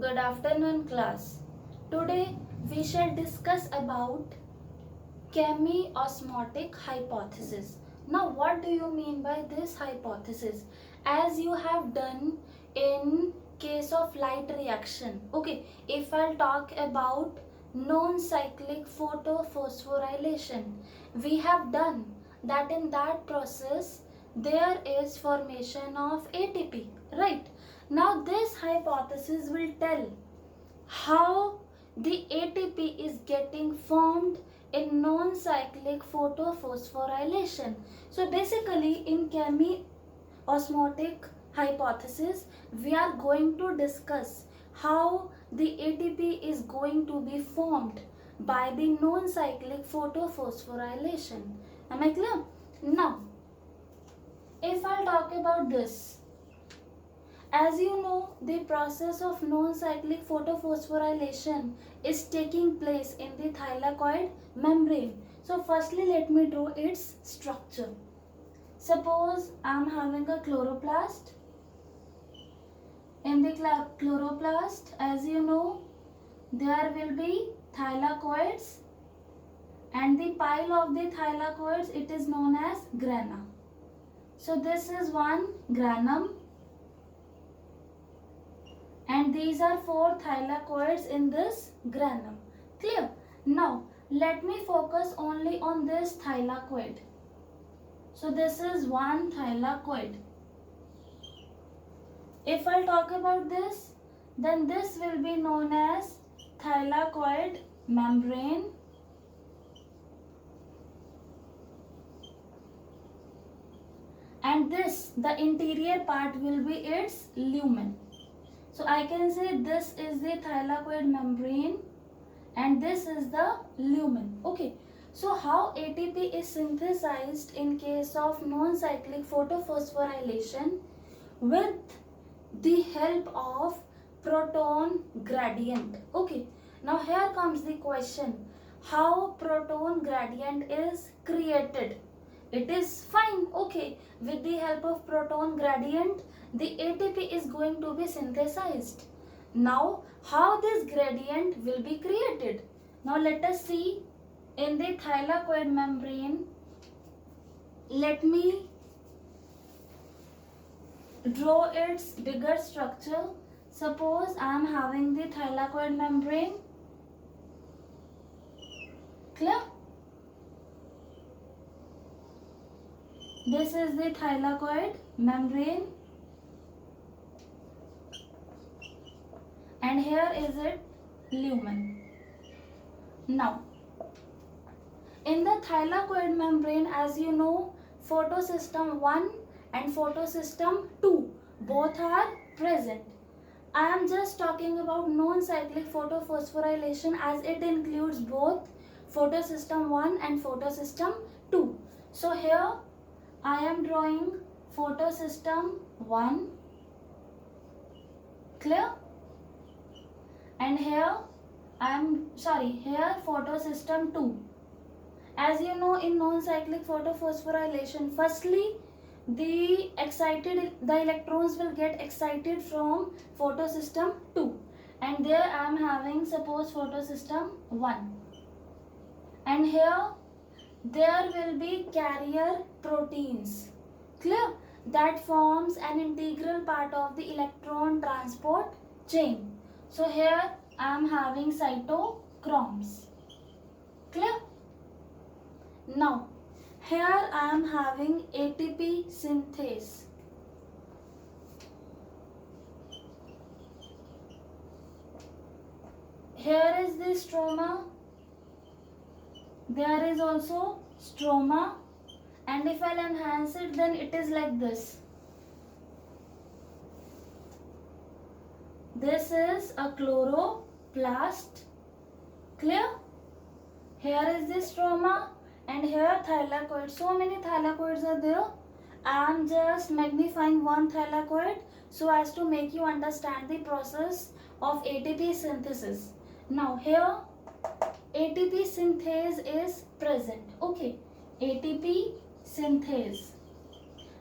Good afternoon, class. Today we shall discuss about chemiosmotic hypothesis. Now, what do you mean by this hypothesis? As you have done in case of light reaction. Okay, if I'll talk about non-cyclic photophosphorylation, we have done that in that process there is formation of ATP, right? Now this hypothesis will tell how the ATP is getting formed in non-cyclic photophosphorylation. So basically in chemiosmotic hypothesis we are going to discuss how the ATP is going to be formed by the non-cyclic photophosphorylation. Am I clear? Now, if I talk about this, as you know, the process of non-cyclic photophosphorylation is taking place in the thylakoid membrane. So firstly, let me draw its structure. Suppose I am having a chloroplast. In the chloroplast, as you know, there will be thylakoids, and the pile of the thylakoids, it is known as grana. So this is one granum, and these are 4 thylakoids in this granum. Clear? Now let me focus only on this thylakoid. So this is one thylakoid. If I talk about this, then this will be known as thylakoid membrane, and this, the interior part, will be its lumen. So I can say this is the thylakoid membrane and this is the lumen. Okay. So how ATP is synthesized in case of non-cyclic photophosphorylation? With the help of proton gradient. Okay. Now here comes the question. How proton gradient is created? It is fine. Okay. With the help of proton gradient, the ATP is going to be synthesized. Now, how this gradient will be created? Now, let us see in the thylakoid membrane. Let me draw its bigger structure. Suppose I am having the thylakoid membrane. Clear? This is the thylakoid membrane. And here is it lumen. Now, in the thylakoid membrane, as you know, photosystem 1 and photosystem 2 both are present. I am just talking about non-cyclic photophosphorylation as it includes both photosystem 1 and photosystem 2. So here I am drawing photosystem 1. Clear? And here here photosystem 2. As you know, in non-cyclic photophosphorylation, firstly the electrons will get excited from photosystem 2, and there I am having, suppose, photosystem 1, and here there will be carrier proteins. Clear? That forms an integral part of the electron transport chain. So here I am having cytochromes. Clear? Now here I am having ATP synthase. Here is the stroma. There is also stroma, and if I'll enhance it, then it is like this. This is a chloroplast. Clear? Here is the stroma, and here thylakoid. So many thylakoids are there. I am just magnifying one thylakoid so as to make you understand the process of ATP synthesis. Now here ATP synthase is present. Okay, ATP synthase.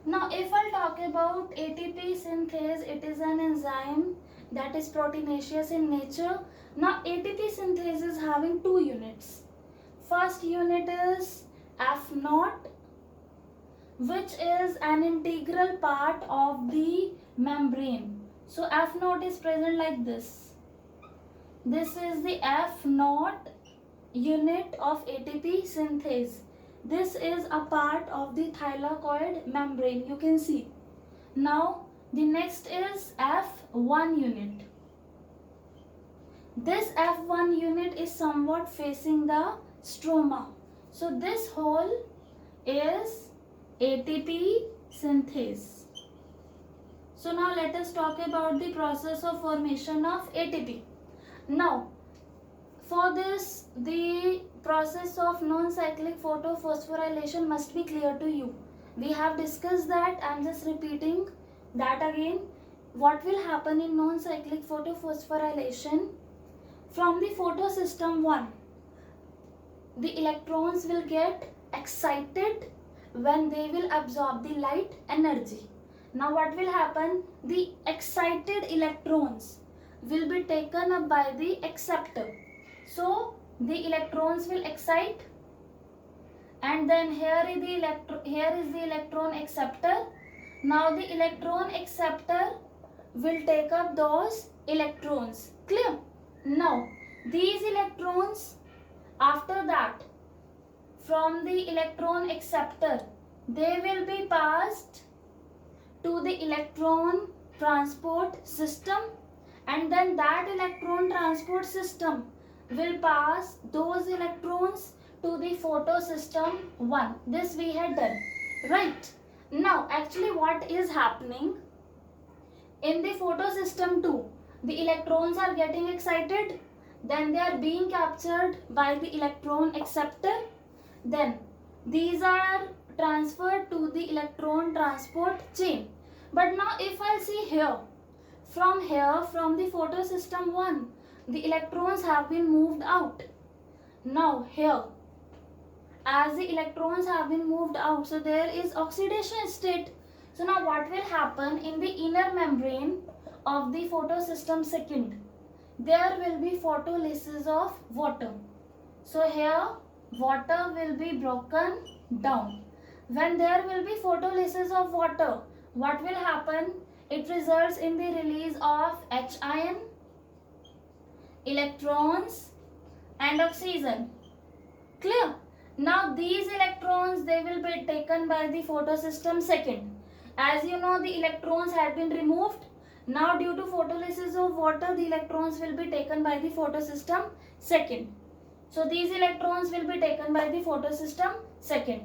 Now if I talk about ATP synthase, it is an enzyme that is proteinaceous in nature. Now ATP synthase is having two units. First unit is F naught, which is an integral part of the membrane. So F naught is present like this. This is the F naught unit of ATP synthase. This is a part of the thylakoid membrane, you can see. Now the next is F1 unit. This F1 unit is somewhat facing the stroma. So this hole is ATP synthase. So now let us talk about the process of formation of ATP. Now for this, the process of non-cyclic photophosphorylation must be clear to you. We have discussed that. I am just repeating that again. What will happen in non-cyclic photophosphorylation? From the photosystem 1, the electrons will get excited when they will absorb the light energy. Now what will happen? The excited electrons will be taken up by the acceptor. So the electrons will excite, and then here is the electron acceptor. Now the electron acceptor will take up those electrons. Clear? Now these electrons, after that, from the electron acceptor, they will be passed to the electron transport system, and then that electron transport system will pass those electrons to the photosystem 1. This we had done, right? Now actually what is happening in the photosystem 2? The electrons are getting excited, then they are being captured by the electron acceptor, then these are transferred to the electron transport chain. But now if I see here, from the photosystem 1, the electrons have been moved out. Now here, as the electrons have been moved out, so there is oxidation state. So now what will happen in the inner membrane of the photosystem 2? There will be photolysis of water. So here water will be broken down. When there will be photolysis of water, what will happen? It results in the release of H ion, electrons and oxygen. Clear? Now these electrons, they will be taken by the photosystem 2. As you know, the electrons had been removed. Now due to photolysis of water, the electrons will be taken by the photosystem 2. So these electrons will be taken by the photosystem 2.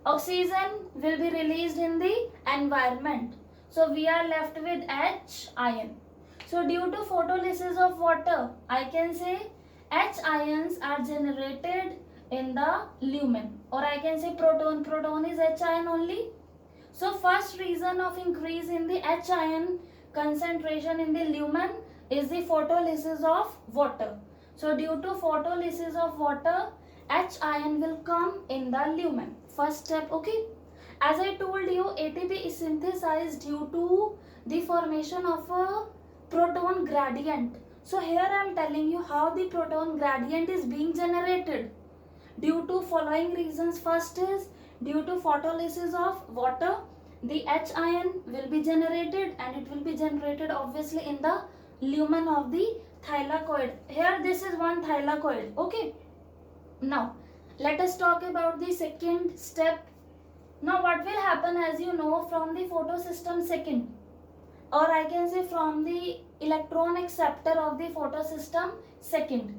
Oxygen will be released in the environment. So we are left with H ion. So due to photolysis of water, I can say H ions are generated in the lumen, or I can say proton. Proton is H ion only. So first reason of increase in the H ion concentration in the lumen is the photolysis of water. So due to photolysis of water, H ion will come in the lumen. First step, okay. As I told you, ATP is synthesized due to the formation of a proton gradient. So here I am telling you how the proton gradient is being generated. Due to following reasons. First is due to photolysis of water, the H ion will be generated, and it will be generated obviously in the lumen of the thylakoid. Here this is one thylakoid, okay. Now let us talk about the second step. Now what will happen, as you know, from the photosystem 2, or I can say from the electron acceptor of the photosystem 2,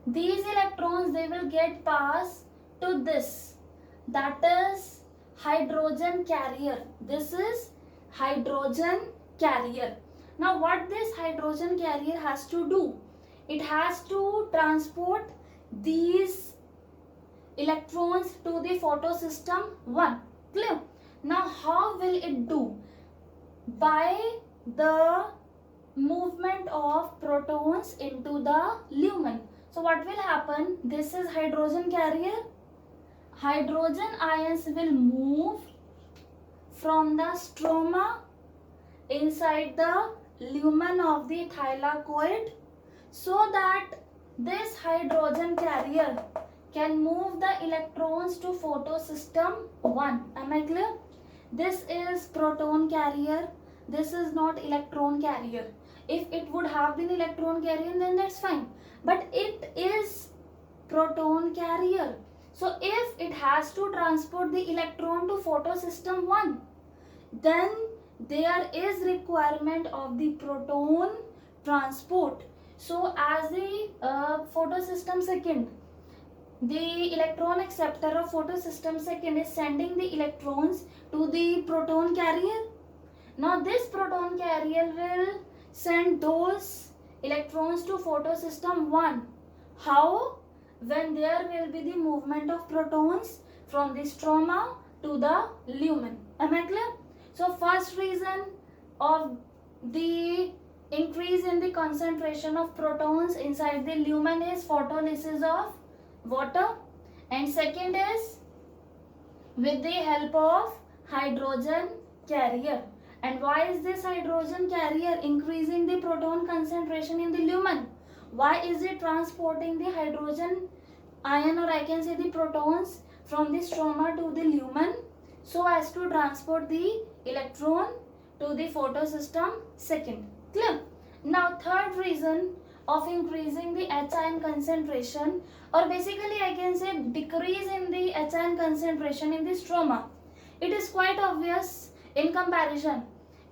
these electrons, they will get passed to this, that is hydrogen carrier. This is hydrogen carrier. Now what this hydrogen carrier has to do? It has to transport these electrons to the photosystem 1. Clear? Now how will it do? By the movement of protons into the lumen. So what will happen? This is hydrogen carrier. Hydrogen ions will move from the stroma inside the lumen of the thylakoid so that this hydrogen carrier can move the electrons to photosystem 1. Am I clear? This is proton carrier. This is not electron carrier. If it would have been electron carrier, then that's fine. But it is proton carrier. So if it has to transport the electron to photosystem 1, then there is requirement of the proton transport. So as the photosystem second, the electron acceptor of photosystem second is sending the electrons to the proton carrier. Now this proton carrier will send those electrons to photosystem 1. How? When there will be the movement of protons from the stroma to the lumen. Am I clear? So first reason of the increase in the concentration of protons inside the lumen is photolysis of water, and second is with the help of hydrogen carrier. And why is this hydrogen carrier increasing the proton concentration in the lumen? Why is it transporting the hydrogen ion, or I can say the protons, from the stroma to the lumen so as to transport the electron to the photosystem second? Clear? Now third reason of increasing the H ion concentration, or basically I can say decrease in the H ion concentration in the stroma. It is quite obvious in comparison.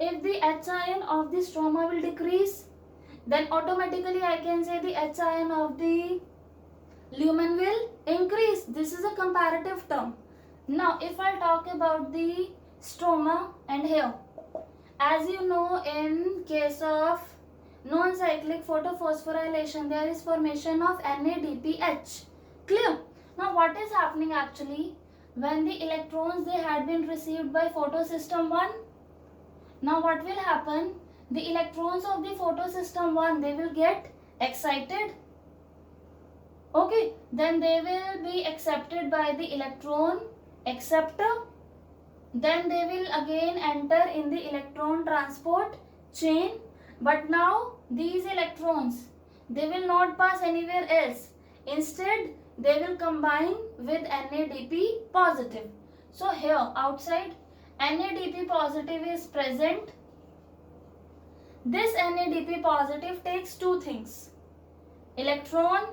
If the H ion of the stroma will decrease, then automatically I can say the H ion of the lumen will increase. This is a comparative term. Now if I talk about the stroma, and here, as you know, in case of non-cyclic photophosphorylation, there is formation of NADPH. Clear? Now what is happening actually when the electrons they had been received by photosystem 1? Now what will happen? The electrons of the photosystem 1, they will get excited. Okay, then they will be accepted by the electron acceptor. Then they will again enter in the electron transport chain. But now these electrons, they will not pass anywhere else. Instead, they will combine with NADP positive. So here outside NADP positive is present. This NADP positive takes two things. Electron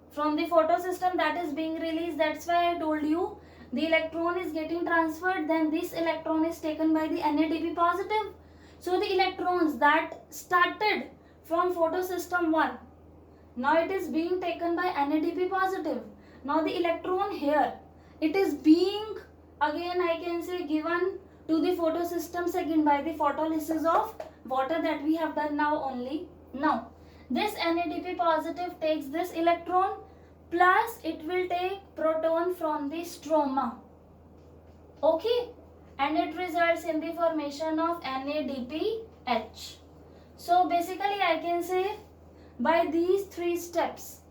from the photosystem that is being released. That's why I told you the electron is getting transferred. Then this electron is taken by the NADP positive. So the electrons that started from photosystem 1, now it is being taken by NADP positive. Now the electron here, it is being again I can say given to the photosystem second by the photolysis of water that we have done now only. Now this NADP positive takes this electron, plus it will take proton from the stroma. Okay? And it results in the formation of NADPH. So basically I can say by these three steps,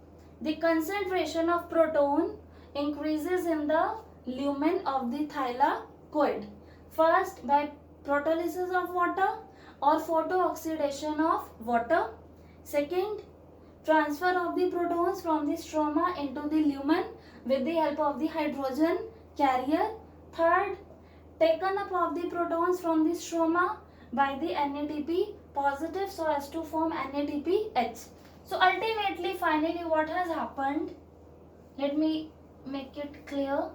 the concentration of proton increases in the lumen of the thylakoid. First by protolysis of water or photooxidation of water. Second, transfer of the protons from the stroma into the lumen with the help of the hydrogen carrier. Third, taken up of the protons from the stroma by the NADP positive so as to form NADPH. So ultimately, finally what has happened, let me make it clear.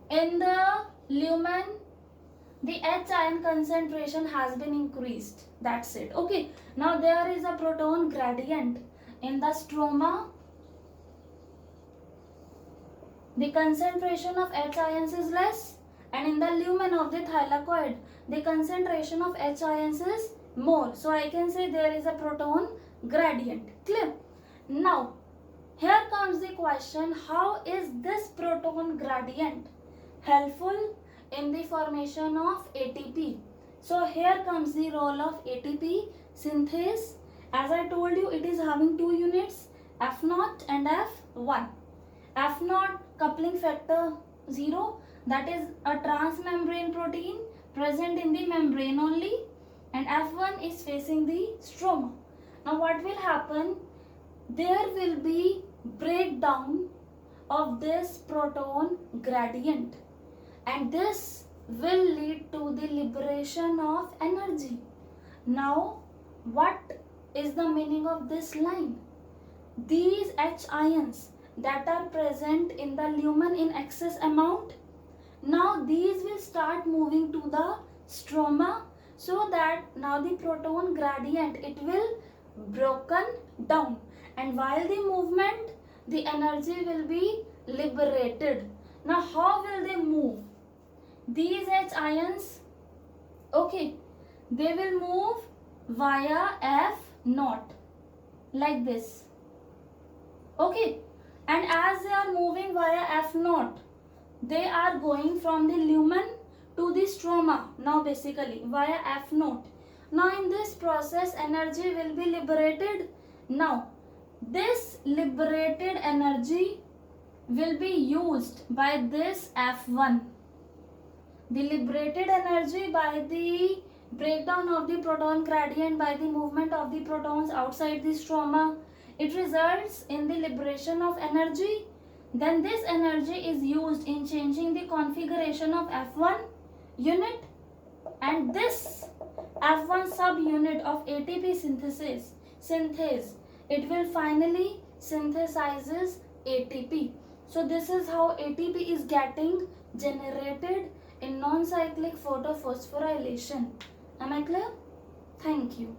In the lumen, the H ion concentration has been increased. That's it. Okay. Now there is a proton gradient. In the stroma, the concentration of H ions is less, and in the lumen of the thylakoid, the concentration of H ions is more. So I can say there is a proton gradient. Clear? Now, here comes the question, how is this proton gradient helpful in the formation of ATP? So here comes the role of ATP synthase. As I told you, it is having two units, F0 and F1. F0 coupling factor 0, that is a transmembrane protein, present in the membrane only, and F1 is facing the stroma. Now what will happen? There will be breakdown of this proton gradient, and this will lead to the liberation of energy. Now what is the meaning of this line? These H ions that are present in the lumen in excess amount, now these will start moving to the stroma, so that now the proton gradient, it will broken down, and while the movement, the energy will be liberated. Now how will they move? These H ions, okay, they will move via F naught like this, okay, and as they are moving via F naught, they are going from the lumen to the stroma, now basically via F naught. Now in this process, energy will be liberated. Now this liberated energy will be used by this F1. The liberated energy by the breakdown of the proton gradient, by the movement of the protons outside the stroma, it results in the liberation of energy. Then this energy is used in changing the configuration of F1 unit, and this F1 subunit of ATP synthase, it will finally synthesizes ATP. So this is how ATP is getting generated in non-cyclic photophosphorylation. Am I clear? Thank you.